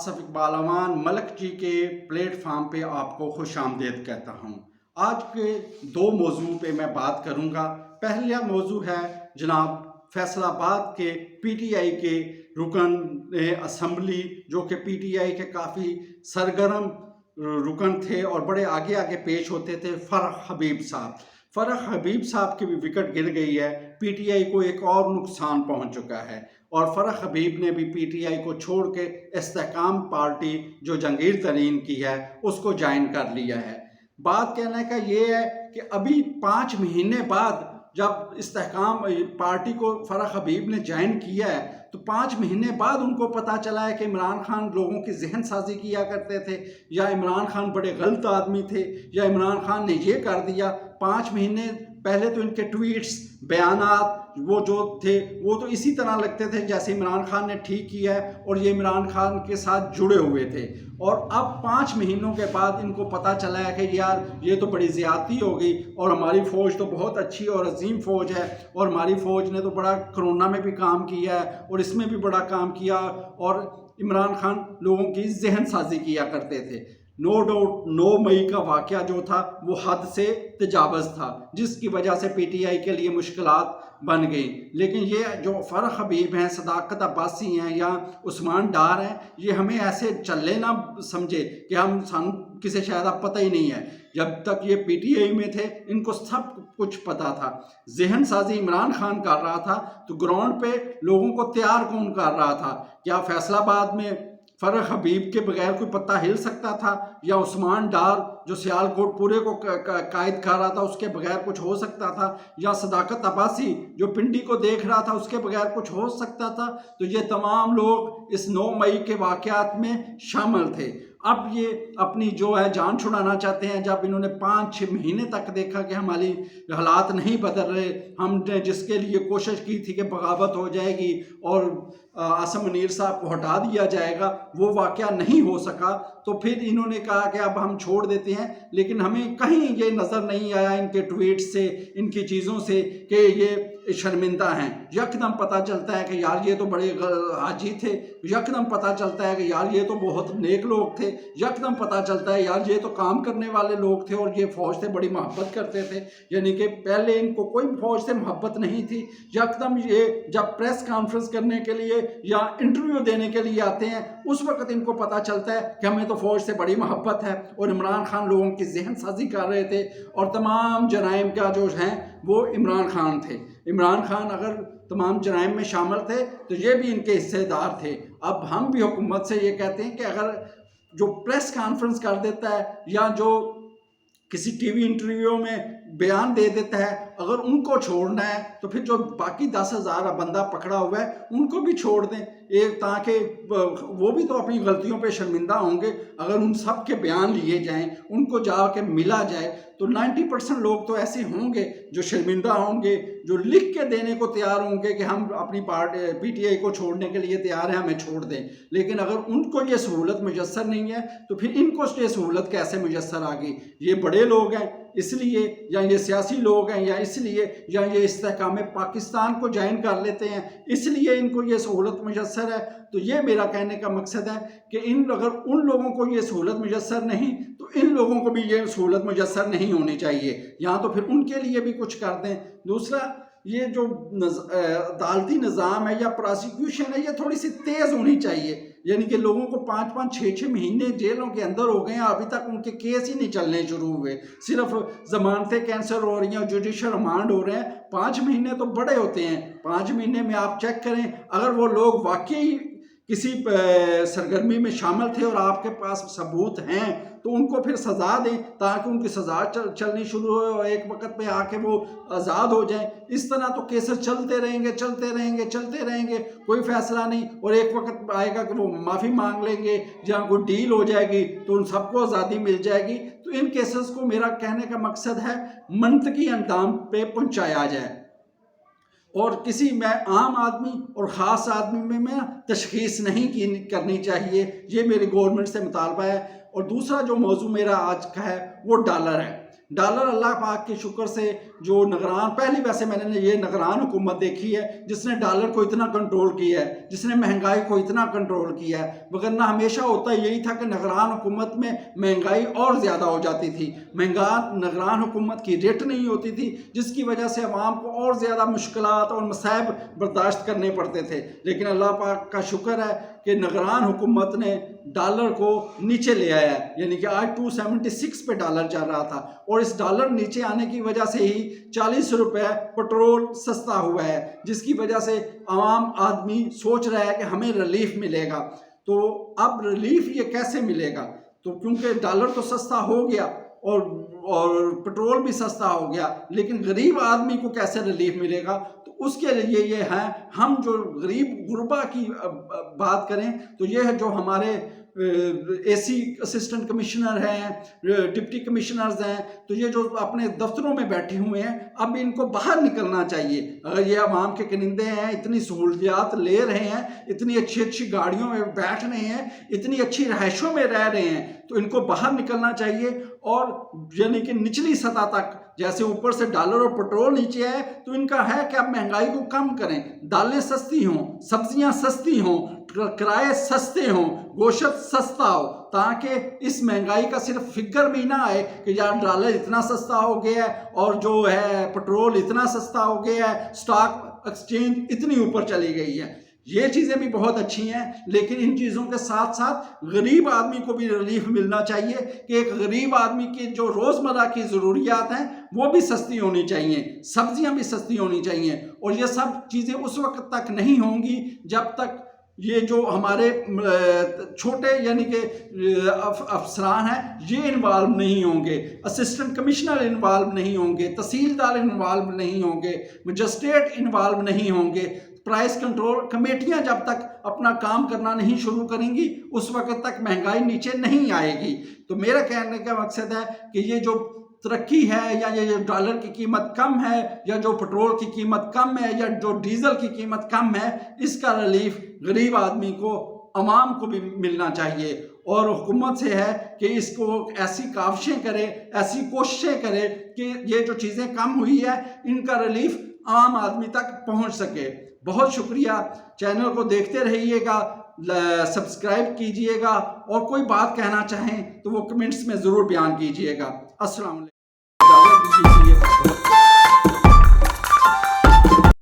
आसफ इकबाल अमान मलक जी के प्लेटफार्म पे आपको खुश आमदेद कहता हूँ। आज के दो मौजू पे मैं बात करूँगा। पहला मौजू है जनाब फैसलाबाद के पीटीआई के रुकन असम्बली, जो कि पीटीआई के काफ़ी सरगर्म रुकन थे और बड़े आगे आगे पेश होते थे, फरह हबीब साहब। फरह हबीब साहब की भी विकेट गिर गई है, पीटीआई को एक और नुकसान पहुंच चुका है और फरह हबीब ने भी पीटीआई को छोड़ के इस्तेकाम पार्टी जो जहांगीर तरीन की है उसको ज्वाइन कर लिया है। बात कहने का ये है कि अभी 5 महीने बाद जब इस्तेकाम पार्टी को फरह हबीब ने ज्वाइन किया है तो 5 महीने बाद उनको पता चला है कि इमरान खान लोगों की जहन साजी किया करते थे, या इमरान खान बड़े गलत आदमी थे, या इमरान खान ने ये कर दिया। 5 महीने पहले तो इनके ट्वीट्स, बयानात वो जो थे वो तो इसी तरह लगते थे जैसे इमरान खान ने ठीक किया है और ये इमरान खान के साथ जुड़े हुए थे। और अब 5 महीनों के बाद इनको पता चला है कि यार ये तो बड़ी ज़्यादती हो गई और हमारी फ़ौज तो बहुत अच्छी और अजीम फ़ौज है और हमारी फ़ौज ने तो बड़ा कोरोना में भी काम किया है और इसमें भी बड़ा काम किया, और इमरान खान लोगों की जहन साजी किया करते थे। नो डाउट 9 मई का वाक़या जो था वो हद से तजावज़ था, जिसकी वजह से पीटीआई के लिए मुश्किलात बन गई। लेकिन ये जो फरह हबीब हैं, सदाकत अब्बासी हैं या उस्मान डार हैं, ये हमें ऐसे चले ना समझे कि हम सानू किसी शायद अब पता ही नहीं है। जब तक ये पीटीआई में थे इनको सब कुछ पता था। जहन साजी इमरान खान कर रहा था तो ग्राउंड पे लोगों को तैयार कौन कर रहा था? क्या फैसलाबाद में फरह हबीब के बगैर कोई पत्ता हिल सकता था, या उस्मान डार जो सियालकोट पूरे को कायद कर रहा था उसके बगैर कुछ हो सकता था, या सदाकत अब्बासी जो पिंडी को देख रहा था उसके बगैर कुछ हो सकता था? तो ये तमाम लोग इस 9 मई के वाक़यात में शामिल थे। अब ये अपनी जो है जान छुड़ाना चाहते हैं। जब इन्होंने 5-6 महीने तक देखा कि हमारी हालात नहीं बदल रहे, हमने जिसके लिए कोशिश की थी कि बगावत हो जाएगी और आसम मुनीर साहब को हटा दिया जाएगा, वो वाक़या नहीं हो सका, तो फिर इन्होंने कहा कि अब हम छोड़ देते हैं। लेकिन हमें कहीं ये नज़र नहीं आया इनके ट्वीट से, इनकी चीज़ों से कि ये शर्मिंदा हैं। यकदम पता चलता है कि यार ये तो बड़े हाजी थे, यकदम पता चलता है कि यार ये तो बहुत नेक लोग थे, यकदम पता चलता है यार ये तो काम करने वाले लोग थे और ये फ़ौज से बड़ी मोहब्बत करते थे। यानी कि पहले इनको कोई फ़ौज से मोहब्बत नहीं थी। यकदम ये जब प्रेस कॉन्फ्रेंस करने के लिए या इंटरव्यू देने के लिए आते हैं उस वक्त इनको पता चलता है कि हमें तो फ़ौज से बड़ी मोहब्बत है और इमरान खान लोगों की जहन साजी कर रहे थे और तमाम जराइम का जो हैं वो इमरान खान थे। इमरान खान अगर तमाम जराइम में शामिल थे तो ये भी इनके हिस्सेदार थे। अब हम भी हुकूमत से ये कहते हैं कि अगर जो प्रेस कॉन्फ्रेंस कर देता है या जो किसी टीवी इंटरव्यू में बयान दे देता है, अगर उनको छोड़ना है तो फिर जो बाकी 10,000 बंदा पकड़ा हुआ है उनको भी छोड़ दें, एक ताकि वो भी तो अपनी गलतियों पे शर्मिंदा होंगे। अगर उन सब के बयान लिए जाएं, उनको जाके मिला जाए तो 90% लोग तो ऐसे होंगे जो शर्मिंदा होंगे, जो लिख के देने को तैयार होंगे कि हम अपनी पार्टी पीटीआई को छोड़ने के लिए तैयार हैं, हमें छोड़ दें। लेकिन अगर उनको ये सहूलत मुयस्सर नहीं है तो फिर इनको ये सहूलत कैसे मुयस्सर आ गई? ये बड़े लोग हैं इसलिए, या ये सियासी लोग हैं या इसलिए, या ये इस्तेहकाम पाकिस्तान को ज्वाइन कर लेते हैं इसलिए इनको ये सहूलत मुयस्सर है। तो ये मेरा कहने का मकसद है कि अगर उन लोगों को ये सहूलत मुयस्सर नहीं तो इन लोगों को भी ये सहूलत मुयस्सर नहीं होनी चाहिए, या तो फिर उनके लिए भी कुछ कर दें। दूसरा, ये जो अदालती निज़ाम है या प्रोसिक्यूशन है, ये थोड़ी सी तेज़ होनी चाहिए। यानी कि लोगों को 5-5, 6-6 महीने जेलों के अंदर हो गए हैं, अभी तक उनके केस ही नहीं चलने शुरू हुए, सिर्फ ज़मानतें कैंसिल हो रही हैं, जुडिशल रिमांड हो रहे हैं। 5 महीने तो बड़े होते हैं। 5 महीने में आप चेक करें, अगर वो लोग वाकई किसी सरगर्मी में शामिल थे और आपके पास सबूत हैं तो उनको फिर सज़ा दें ताकि उनकी सज़ा चलनी शुरू हो और एक वक्त पे आके वो आज़ाद हो जाएं। इस तरह तो केसेस चलते रहेंगे, कोई फ़ैसला नहीं, और एक वक्त आएगा कि वो माफ़ी मांग लेंगे, जहाँ कोई डील हो जाएगी तो उन सबको आज़ादी मिल जाएगी। तो इन केसेस को मेरा कहने का मकसद है मंतकी अंजाम पे पहुँचाया जाए और किसी में आम आदमी और ख़ास आदमी में तशख़ीस नहीं करनी चाहिए। ये मेरी गवर्नमेंट से मुतालबा है। और दूसरा जो मौजू मेरा आज का है वो डॉलर है। डॉलर अल्लाह पाक के शुक्र से जो निगरान, पहली वैसे मैंने ये निगरान हुकूमत देखी है जिसने डॉलर को इतना कंट्रोल किया है, जिसने महंगाई को इतना कंट्रोल किया है। वगरना हमेशा होता यही था कि निगरान हुकूमत में महंगाई और ज़्यादा हो जाती थी, निगरान हुकूमत की रेट नहीं होती थी, जिसकी वजह से अवाम को और ज़्यादा मुश्किलात और मसाइब बर्दाश्त करने पड़ते थे। लेकिन अल्लाह पाक का शुक्र है कि निगरान हुकूमत ने डॉलर को नीचे ले आया है, यानी कि आज 276 पे डॉलर चल रहा था, और इस डॉलर नीचे आने की वजह से ही 40 रुपये पेट्रोल सस्ता हुआ है, जिसकी वजह से आम आदमी सोच रहा है कि हमें रिलीफ मिलेगा। तो अब रिलीफ ये कैसे मिलेगा? तो क्योंकि डॉलर तो सस्ता हो गया और पेट्रोल भी सस्ता हो गया, लेकिन गरीब आदमी को कैसे रिलीफ मिलेगा? तो उसके लिए ये है, हम जो गरीब गुरबा की बात करें तो ये है जो हमारे एसी असिस्टेंट कमिश्नर हैं, डिप्टी कमिश्नर्स हैं, तो ये जो अपने दफ्तरों में बैठे हुए हैं, अब इनको बाहर निकलना चाहिए। अगर ये अवाम के कनिंदे हैं, इतनी सहूलियात ले रहे हैं, इतनी अच्छी अच्छी गाड़ियों में बैठ रहे हैं, इतनी अच्छी रहायशों में रह रहे हैं, तो इनको बाहर निकलना चाहिए। और यानी कि निचली सतह तक, जैसे ऊपर से डॉलर और पेट्रोल नीचे है, तो इनका है कि अब महंगाई को कम करें, दालें सस्ती हों, सब्जियां सस्ती हों, किराए सस्ते हों, गोश्त सस्ता हो, ताकि इस महंगाई का सिर्फ फिगर में ही ना आए कि यार डॉलर इतना सस्ता हो गया है और जो है पेट्रोल इतना सस्ता हो गया है, स्टॉक एक्सचेंज इतनी ऊपर चली गई है। ये चीज़ें भी बहुत अच्छी हैं, लेकिन इन चीज़ों के साथ साथ गरीब आदमी को भी रिलीफ मिलना चाहिए कि एक गरीब आदमी की जो रोज़मर्रा की ज़रूरियात हैं वो भी सस्ती होनी चाहिए, सब्जियां भी सस्ती होनी चाहिए। और ये सब चीज़ें उस वक्त तक नहीं होंगी जब तक ये जो हमारे छोटे यानी कि अफसरान हैं ये इन्वॉल्व नहीं होंगे, असिस्टेंट कमिश्नर इन्वॉल्व नहीं होंगे, तहसीलदार इन्वॉल्व नहीं होंगे, मजिस्ट्रेट इन्वॉल्व नहीं होंगे, प्राइस कंट्रोल कमेटियां जब तक अपना काम करना नहीं शुरू करेंगी उस वक्त तक महंगाई नीचे नहीं आएगी। तो मेरा कहने का मकसद है कि ये जो तरक्की है, या ये डॉलर की कीमत कम है, या जो पेट्रोल की कीमत कम है, या जो डीजल की कीमत कम है, इसका रिलीफ गरीब आदमी को, अवाम को भी मिलना चाहिए। और हुकूमत से है कि इसको ऐसी काविशें करे, ऐसी कोशिशें करे कि ये जो चीज़ें कम हुई है इनका रिलीफ आम आदमी तक पहुंच सके। बहुत शुक्रिया, चैनल को देखते रहिएगा, सब्सक्राइब कीजिएगा, और कोई बात कहना चाहें तो वो कमेंट्स में ज़रूर बयान कीजिएगा। अस्सलाम वालेकुम।